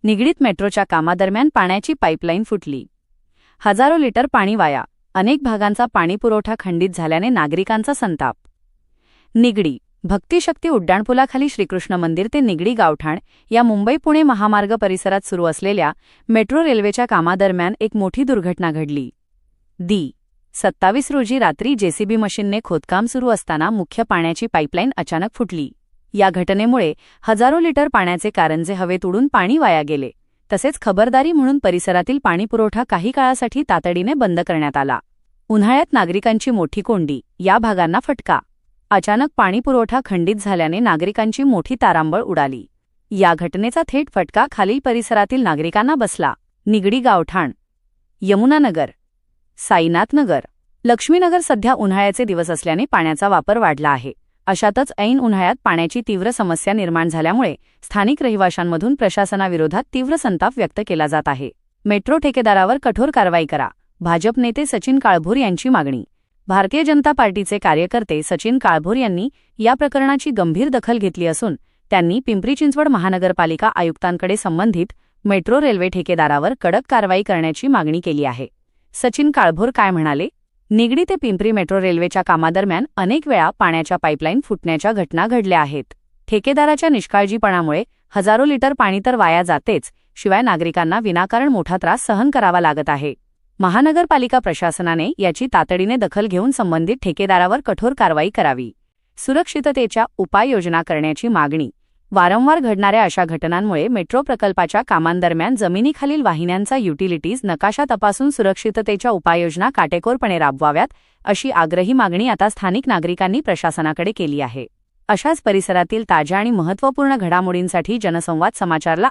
निगडीत मेट्रोच्या कामादरम्यान पाण्याची पाईपलाईन फुटली. हजारो लिटर पाणी वाया. अनेक भागांचा पाणीपुरवठा खंडित झाल्याने नागरिकांचा संताप. निगडी भक्तिशक्ती उड्डाणपुलाखाली श्रीकृष्ण मंदिर ते निगडी गावठाण या मुंबई-पुणे महामार्ग परिसरात सुरू असलेल्या मेट्रो रेल्वेच्या कामादरम्यान एक मोठी दुर्घटना घडली. 27 रोजी रात्री जेसीबी मशीनने खोदकाम सुरू असताना मुख्य पाण्याची पाईपलाईन अचानक फुटली. या घटनेमुळे हजारो लिटर पाण्याचे कारंजे हवेत उडून पाणी वाया गेले. तसेच खबरदारी म्हणून परिसरातील पाणीपुरवठा काही काळासाठी तातडीने बंद करण्यात आला. उन्हाळ्यात नागरिकांची मोठी कोंडी. या भागांना फटका. अचानक पाणीपुरवठा खंडित झाल्याने नागरिकांची मोठी तारांबळ उडाली. या घटनेचा थेट फटका खालील परिसरातील नागरिकांना बसला. निगडी गावठाण, यमुनानगर, साईनाथनगर, लक्ष्मीनगर. सध्या उन्हाळ्याचे दिवस असल्याने पाण्याचा वापर वाढला आहे. अशातच ऐन उन्हाळ्यात पाण्याची तीव्र समस्या निर्माण झाल्यामुळे स्थानिक रहिवाशांमधून प्रशासनाविरोधात तीव्र संताप व्यक्त केला जात आहे. मेट्रो ठेकेदारावर कठोर कारवाई करा. भाजप नेते सचिन काळभोर यांची मागणी. भारतीय जनता पार्टीचे कार्यकर्ते सचिन काळभोर यांनी या प्रकरणाची गंभीर दखल घेतली असून त्यांनी पिंपरी चिंचवड महानगरपालिका आयुक्तांकडे संबंधित मेट्रो रेल्वे ठेकेदारावर कडक कारवाई करण्याची मागणी केली आहे. सचिन काळभोर काय म्हणाले? निगडी ते पिंपरी मेट्रो रेल्वेच्या कामादरम्यान अनेक वेळा पाण्याच्या पाईपलाईन फुटण्याच्या घटना घडल्या आहेत. ठेकेदाराच्या निष्काळजीपणामुळे हजारो लिटर पाणी तर वाया जातेच, शिवाय नागरिकांना विनाकारण मोठा त्रास सहन करावा लागत आहे. महानगरपालिका प्रशासनाने याची तातडीने दखल घेऊन संबंधित ठेकेदारावर कठोर कारवाई करावी. सुरक्षिततेच्या उपाययोजना करण्याची मागणी. वारंवार घडणाऱ्या अशा घटनांमुळे मेट्रो प्रकल्पाच्या कामांदरम्यान जमिनीखालील वाहिन्यांचा युटिलिटीज नकाशा तपासून सुरक्षिततेच्या उपाययोजना काटेकोरपणे राबवाव्यात, अशी आग्रही मागणी आता स्थानिक नागरिकांनी प्रशासनाकडे केली आहे. अशाच परिसरातील ताज्या आणि महत्त्वपूर्ण घडामोडींसाठी जनसंवाद समाचारला